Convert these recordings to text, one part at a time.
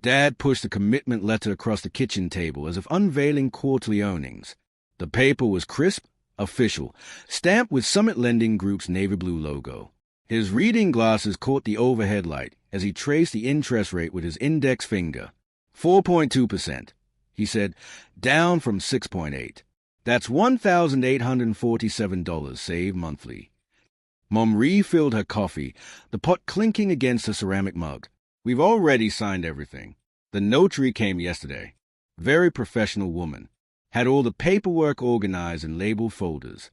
Dad pushed the commitment letter across the kitchen table as if unveiling quarterly earnings. The paper was crisp, official, stamped with Summit Lending Group's navy blue logo. His reading glasses caught the overhead light as he traced the interest rate with his index finger. 4.2%, he said, down from 6.8. That's $1,847 saved monthly. Mom refilled her coffee, the pot clinking against a ceramic mug. We've already signed everything. The notary came yesterday. Very professional woman. Had all the paperwork organized in labeled folders.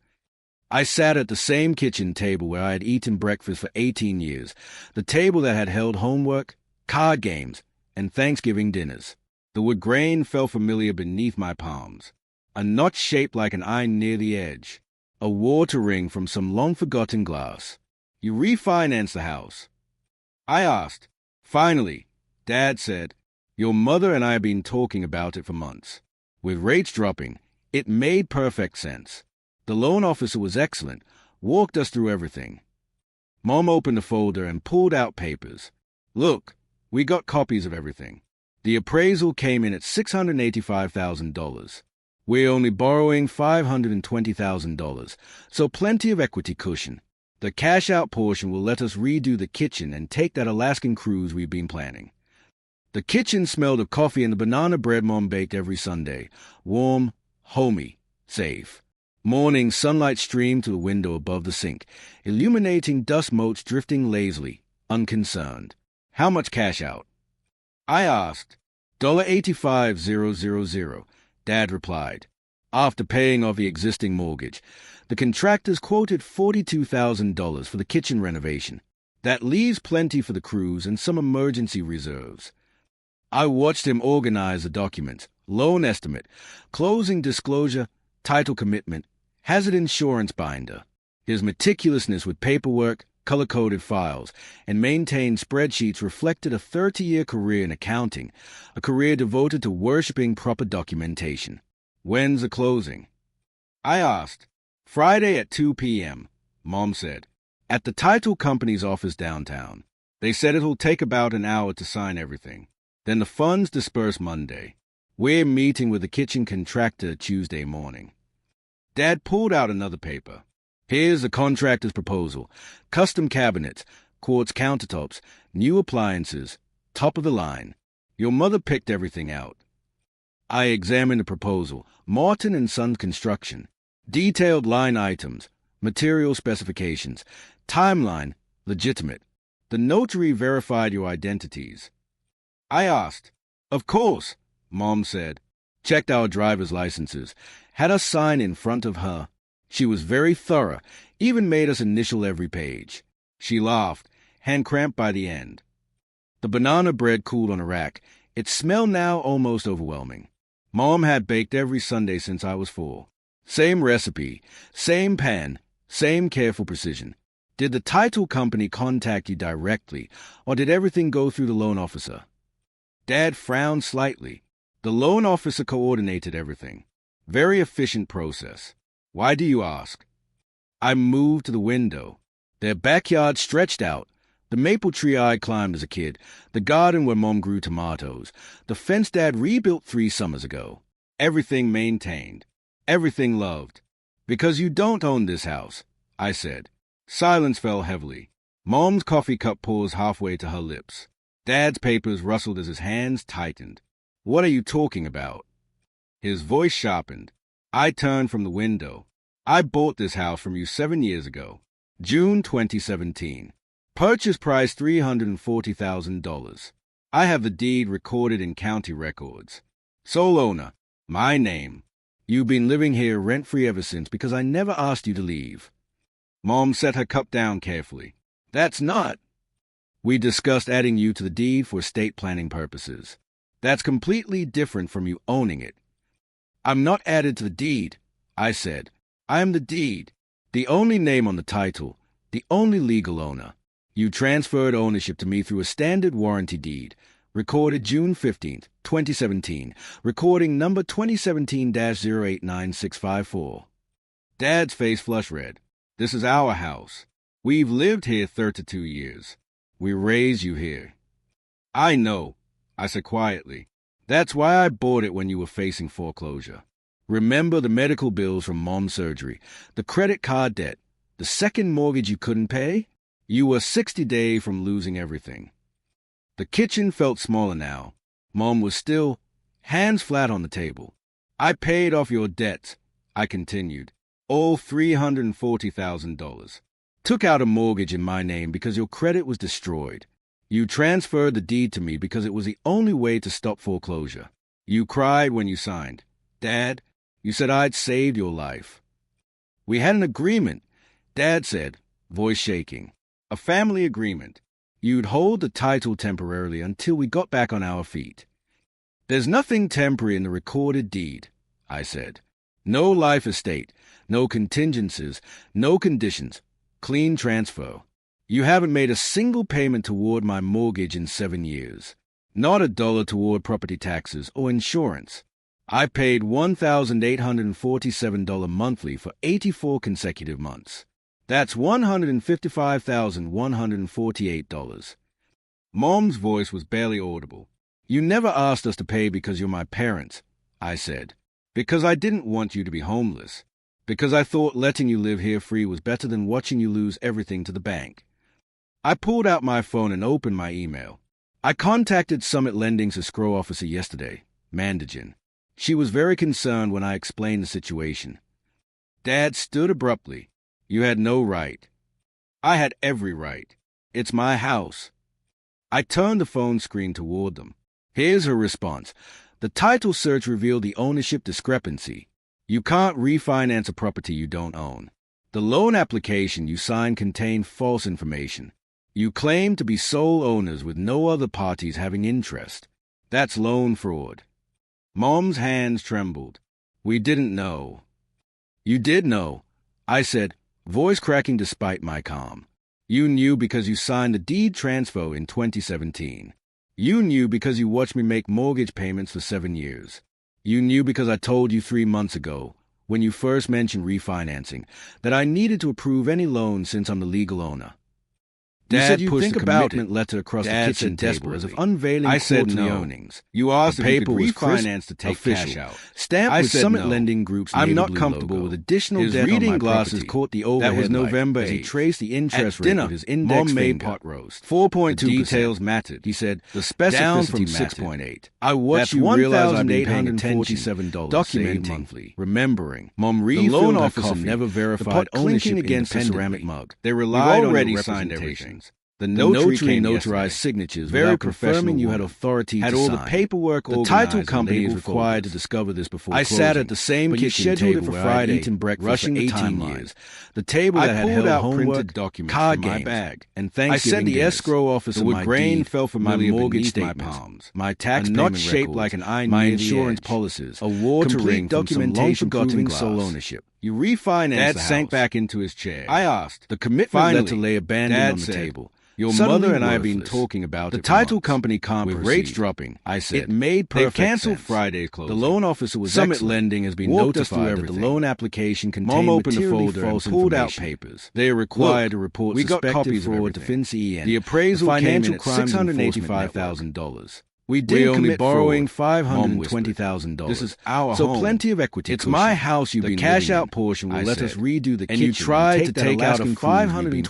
I sat at the same kitchen table where I had eaten breakfast for 18 years, the table that had held homework, card games, and Thanksgiving dinners. The wood grain felt familiar beneath my palms. A notch shaped like an eye near the edge. A water ring from some long-forgotten glass. You refinanced the house? I asked. Finally, Dad said. Your mother and I have been talking about it for months. With rates dropping, it made perfect sense. The loan officer was excellent, walked us through everything. Mom opened the folder and pulled out papers. Look, we got copies of everything. The appraisal came in at $685,000. We're only borrowing $520,000, so plenty of equity cushion. The cash-out portion will let us redo the kitchen and take that Alaskan cruise we've been planning. The kitchen smelled of coffee and the banana bread Mom baked every Sunday. Warm, homey, safe. Morning sunlight streamed through the window above the sink, illuminating dust motes drifting lazily, unconcerned. How much cash out? I asked. $85,000, Dad replied. After paying off the existing mortgage, the contractors quoted $42,000 for the kitchen renovation. That leaves plenty for the cruise and some emergency reserves. I watched him organize the documents, loan estimate, closing disclosure, title commitment, hazard insurance binder. His meticulousness with paperwork, color-coded files, and maintained spreadsheets reflected a 30-year career in accounting, a career devoted to worshipping proper documentation. When's the closing? I asked. Friday at 2 p.m., Mom said, at the title company's office downtown. They said it'll take about an hour to sign everything. Then the funds disperse Monday. We're meeting with the kitchen contractor Tuesday morning. Dad pulled out another paper. Here's the contractor's proposal. Custom cabinets, quartz countertops, new appliances, top of the line. Your mother picked everything out. I examined the proposal. Martin & Sons Construction. Detailed line items, material specifications, timeline, legitimate. The notary verified your identities. I asked. Of course, Mom said. Checked our driver's licenses. Had us sign in front of her. She was very thorough, even made us initial every page. She laughed, hand cramped by the end. The banana bread cooled on a rack. Its smell now almost overwhelming. Mom had baked every Sunday since I was 4. Same recipe, same pan, same careful precision. Did the title company contact you directly, or did everything go through the loan officer? Dad frowned slightly. The loan officer coordinated everything. Very efficient process. Why do you ask? I moved to the window. Their backyard stretched out. The maple tree I climbed as a kid, the garden where Mom grew tomatoes, the fence Dad rebuilt 3 summers ago. Everything maintained. Everything loved. Because you don't own this house, I said. Silence fell heavily. Mom's coffee cup paused halfway to her lips. Dad's papers rustled as his hands tightened. What are you talking about? His voice sharpened. I turned from the window. I bought this house from you 7 years ago. June 2017. Purchase price $340,000. I have the deed recorded in county records. Sole owner. My name. You've been living here rent-free ever since because I never asked you to leave. Mom set her cup down carefully. That's not. We discussed adding you to the deed for estate planning purposes. That's completely different from you owning it. I'm not added to the deed, I said. I am the deed, the only name on the title, the only legal owner. You transferred ownership to me through a standard warranty deed, recorded June 15th, 2017, recording number 2017-089654. Dad's face flushed red. This is our house. We've lived here 32 years. We raised you here. I know, I said quietly. That's why I bought it when you were facing foreclosure. Remember the medical bills from Mom's surgery, the credit card debt, the second mortgage you couldn't pay? You were 60 days from losing everything. The kitchen felt smaller now. Mom was still, hands flat on the table. I paid off your debts, I continued, all $340,000. Took out a mortgage in my name because your credit was destroyed. You transferred the deed to me because it was the only way to stop foreclosure. You cried when you signed. Dad, you said I'd saved your life. We had an agreement, Dad said, voice shaking. A family agreement. You'd hold the title temporarily until we got back on our feet. There's nothing temporary in the recorded deed, I said. No life estate, no contingencies, no conditions. Clean transfer. You haven't made a single payment toward my mortgage in 7 years. Not a dollar toward property taxes or insurance. I paid $1,847 monthly for 84 consecutive months. That's $155,148. Mom's voice was barely audible. You never asked us to pay because you're my parents, I said. Because I didn't want you to be homeless. Because I thought letting you live here free was better than watching you lose everything to the bank. I pulled out my phone and opened my email. I contacted Summit Lending's escrow officer yesterday, Mandagen. She was very concerned when I explained the situation. Dad stood abruptly. You had no right. I had every right. It's my house. I turned the phone screen toward them. Here's her response. The title search revealed the ownership discrepancy. You can't refinance a property you don't own. The loan application you signed contained false information. You claim to be sole owners with no other parties having interest. That's loan fraud. Mom's hands trembled. We didn't know. You did know, I said, voice cracking despite my calm. You knew because you signed the deed transfer in 2017. You knew because you watched me make mortgage payments for 7 years. You knew because I told you 3 months ago, when you first mentioned refinancing, that I needed to approve any loan since I'm the legal owner. Dad pushed a commitment letter across the kitchen table as if unveiling quarterly earnings. You asked if you could refinance to take cash out. Stamped with Summit Lending Group's I'm not comfortable with additional debt on my property. His reading glasses caught the overhead light. That was November 8th. As he traced the interest rate with his index finger. Pot roast. 4.2%. Details mattered. He said, the specificity down from 6.8. I watched you realize I'd be paying $1,847 documenting monthly. Remembering. Mom refilled the loan officer never verified ownership against the ceramic mug. They relied on the representation. The notary notarized signatures very confirming you had authority to sign. Had all the paperwork organized. The title company was required to discover this before closing. I sat at the same kitchen table for Friday, eaten breakfast rushing for 18 years. The table that had held homework, documents, card games, my bag, and Thanksgiving I sent the escrow officer my grain fell familiar my mortgage statements, my palms, my tax payment shaped records, like an eye, my insurance policies, a watering documentation proving sole ownership. You refinanced Dad sank back into his chair. I asked. The commitment letter lay abandoned on the table. Your mother and I have been talking about it. The title company can't proceed. With rates dropping, I said. It made perfect sense. They canceled Friday's closing. The loan officer was Summit Lending has been notified that the loan application contained Mom opened the folder and pulled out papers. They are required to report suspected fraud to FinCEN. The appraisal came in at $685,000. We did only borrowing $520,000. This is our home. So plenty of equity. It's my house you've been living in. The cash out portion will let us redo the kitchen. And you tried to take out a $520,000 loan against my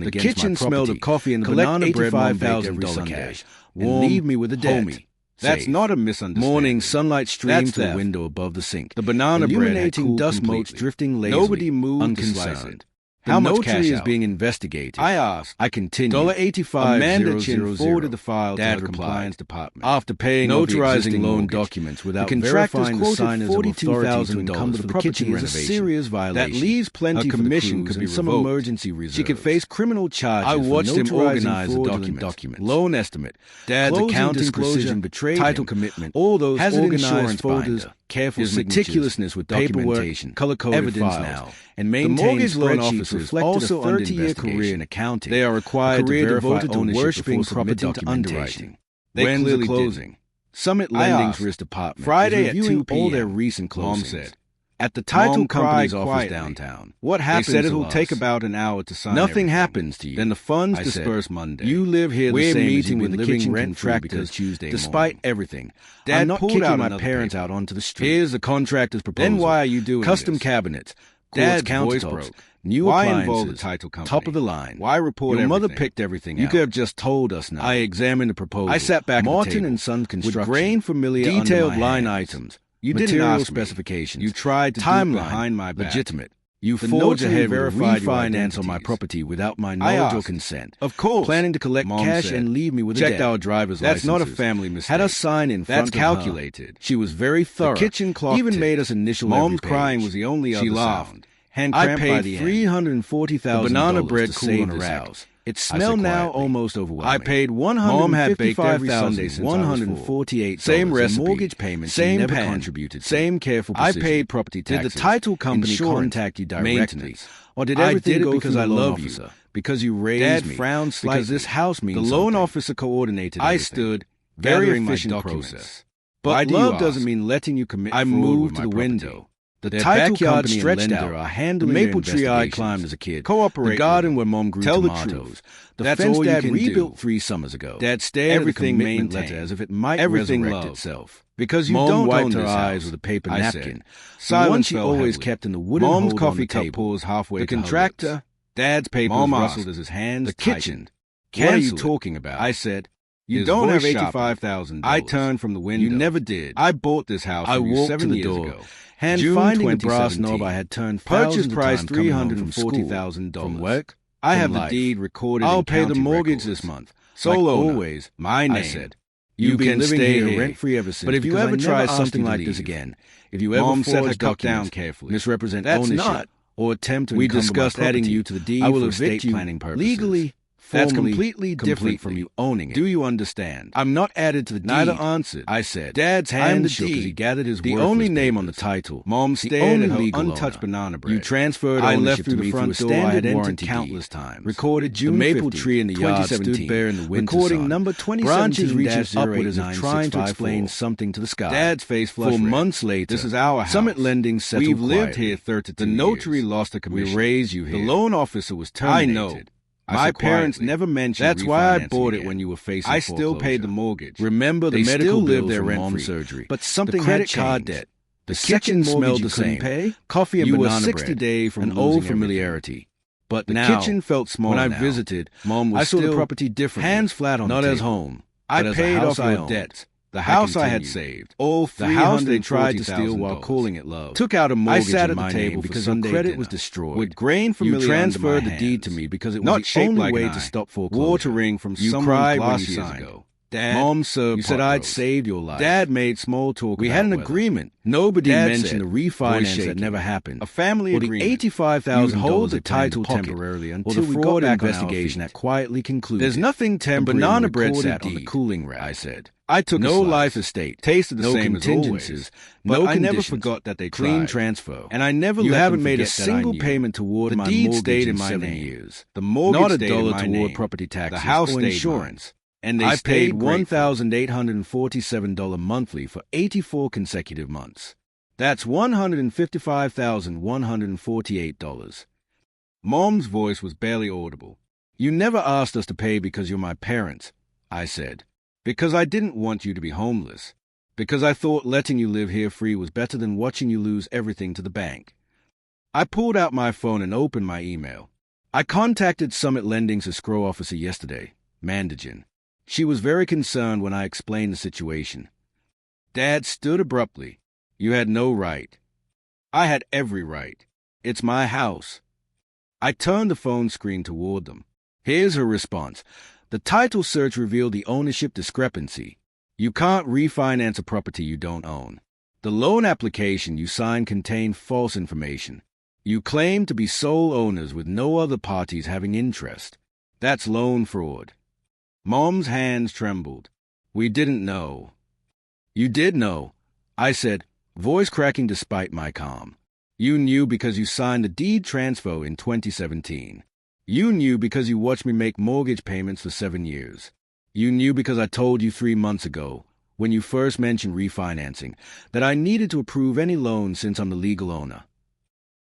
property. The kitchen smelled of coffee and the banana bread Mom baked every Sunday. And leave me with a debt. That's not a misunderstanding. Morning sunlight streamed through the window above the sink. The banana bread had cooled dust motes drifting lazily. Nobody moved unconcerned. How much cash is being investigated? I asked. I continued. $85. Amanda Chin forwarded the file to the compliance department. After paying notarizing loan documents without verifying the signers of authority to encumber the property is a serious violation. That leaves plenty for commission could be some emergency reserves. She could face criminal charges. I watched him organize the document, loan estimate, Dad's accounting precision betrayed title commitment, all those organized folders. Careful meticulousness with documentation, color-coded evidence files, now, and maintain spreadsheets reflected also a 30-year career in accounting. They are required to verify ownership before submitting to underwriting. They clearly closing. Summit Lending's risk department Friday at 2 p.m. all their recent closings. Mom said, At the title Mom company's cried office quietly. downtown. What happens? They said it'll to take us, about an hour to sign. Nothing everything. happens to you. Then the funds I disperse said, Monday. You live here the We're same as meeting you've with been the living kitchen rent-free contractors because Tuesday despite morning. everything. Dad I'm not pulled kicking out my another parents paper. out onto the street. Here's the contractor's proposal. Then why are you doing Custom this? cabinets, Dad's quartz voice countertops, broke. new Why appliances, involve the title company? top of the line. Why report Your mother everything? picked everything You out. could have just told us now. I examined the proposal. I sat back at the Martin table and Sons Construction, with grain familiar under detailed my line hands. items, You didn't material ask me. specifications. You tried to do timeline behind my back. legitimate. You The forged notary ahead with a verified your refinance on my identities. property without my I knowledge or asked. consent. Of course. Planning to collect Mom cash said. and leave me with a Checked debt. our driver's That's not a licenses. family mistake. Had us sign in That's front of her. calculated. She was very thorough. The kitchen clock even ticked. made us initial Mom's every page. crying was the only other She laughed. sound. Hand I cramped by paid the end. $340,000 The banana bread to cooled save on a this rack. house. It I smelled said now quietly. almost overwhelming. I paid Mom had baked every Sunday since I was $148 Same in recipe, mortgage payments same she never pen, contributed to. same careful I precision. paid property Did taxes. the title company insurance, contact you directly? maintenance, Or did I everything did it go because through I the loan love you, officer? because you raised Dad me, frowned slightly. because this house means The loan something. officer coordinated I everything. stood, Very very efficient efficient process. process. But Why do you love ask? doesn't mean letting you commit I fraud moved with to my the property. window. The Their title backyard company and stretched lender out. are The handling maple their tree I investigations. climbed as a kid. Cooperate The garden with where them. Mom grew Tell the tomatoes. truth. The That's fence all you Dad can rebuilt do. 3 summers ago. Dad stared Everything at the commitment maintained. letter as if it might Everything resurrect loved. itself. Because you Mom don't wiped own her this eyes house, with a paper I napkin. said. The one Silence she fell always heavily. kept in the wooden Mom's holder coffee on the cup table. pours halfway The to her contractor, lips. Dad's papers Mom rustled asked. as his hands The tightened. kitchen. What are you Cancel it. talking about? I said. You His don't voice have sharpened. $85,000. I turned from the window. You never did. I bought this house I from you walked 7 to the years door. ago. Hand June finding the brass 2017. knob I had turned Purchase thousands of price times coming home from school. $340,000. From work, I from have the life. deed recorded I'll in pay the county mortgage records. this month. Sole Like owner. always, My name. I said. You You've been can living stay here here. rent-free ever since. But if you because ever I never try asked something you to like this leave. again, If you ever Mom set her forged cup down documents, carefully. misrepresent That's ownership, not. or attempt to We encumber my discussed adding property, you to the deed I will for evict estate you planning purposes. legally. That's formally, completely different from you owning it. Do you understand? I'm not added to the deed. Neither answered. I said. Dad's I'm hand the shook as he deed. gathered his The worthless only name on the papers. title. Mom The stared only at her legal untouched owner. banana bread. You transferred I ownership left through to the me front through a door. I standard had entered warranty countless deed. times. Recorded June the maple 50, tree in the yard 2017. stood bare in the winter Recording sun. number Branches reaching 2017-089654. upward as if trying to explain something to the sky. Dad's face flushed For red. months later, This is our house. Summit Lending settled We've lived quietly. here 32 The years. notary lost a commission. We raised you here. The loan officer was I terminated. know. I My said parents quietly, never mentioned That's why I refinancing bought it again. when you were facing I still paid the foreclosure. mortgage. Remember, the They medical still live bills there from rent-free. mom's surgery. But something the credit had card changed. debt. The kitchen kitchen smelled mortgage the you couldn't same. pay, Coffee and you were banana 60 bread. days from An losing old everything. familiarity. But The now, kitchen felt small when I now. visited, Mom was I saw the still property differently. hands flat on Not the as table. home. I but as a paid house off I your owned. debts. The house I had continued. saved. All The house they tried to $340,000 steal while calling it love. Took out a mortgage I sat in at my the name table because for your Sunday credit dinner. was destroyed. With grain familiar You transferred under the my deed to hands. me because it was Not the shaped only like way an to eye. stop foreclosure. Watering from You someone's cried when glass you years signed. ago. Dad, Mom served you said pot I'd roast. saved your life. Dad made small talk. We about had an weather. agreement. Nobody Dad mentioned said, the voice refinance shaking, that never happened. a family Or the agreement. $85,000 You'd hold the they put in title pocket, temporarily or until the we got fraud back on our investigation feet. that quietly concluded. There's nothing The temporary. banana bread recorded sat on the deed. cooling rack. I said. I took No a slice. life estate. Tasted the No same as contingencies. always. No But I never conditions. forgot that they Clean tried. transfer. And I never You let haven't them made a forget that I single knew. payment toward The my deed mortgage stayed in in my 7 name. years. The mortgage Not a stayed in dollar my toward name. property taxes The house or stayed insurance. And they I stayed paid grateful. $1,847 monthly for 84 consecutive months. That's $155,148. Mom's voice was barely audible. You never asked us to pay because you're my parents, I said. Because I didn't want you to be homeless. Because I thought letting you live here free was better than watching you lose everything to the bank. I pulled out my phone and opened my email. I contacted Summit Lending's escrow officer yesterday, Mandijan. She was very concerned when I explained the situation. Dad stood abruptly. You had no right. I had every right. It's my house. I turned the phone screen toward them. Here's her response. The title search revealed the ownership discrepancy. You can't refinance a property you don't own. The loan application you signed contained false information. You claim to be sole owners with no other parties having interest. That's loan fraud. Mom's hands trembled. We didn't know. You did know, I said, voice cracking despite my calm. You knew because you signed the deed transfer in 2017. You knew because you watched me make mortgage payments for 7 years. You knew because I told you 3 months ago, when you first mentioned refinancing, that I needed to approve any loan since I'm the legal owner.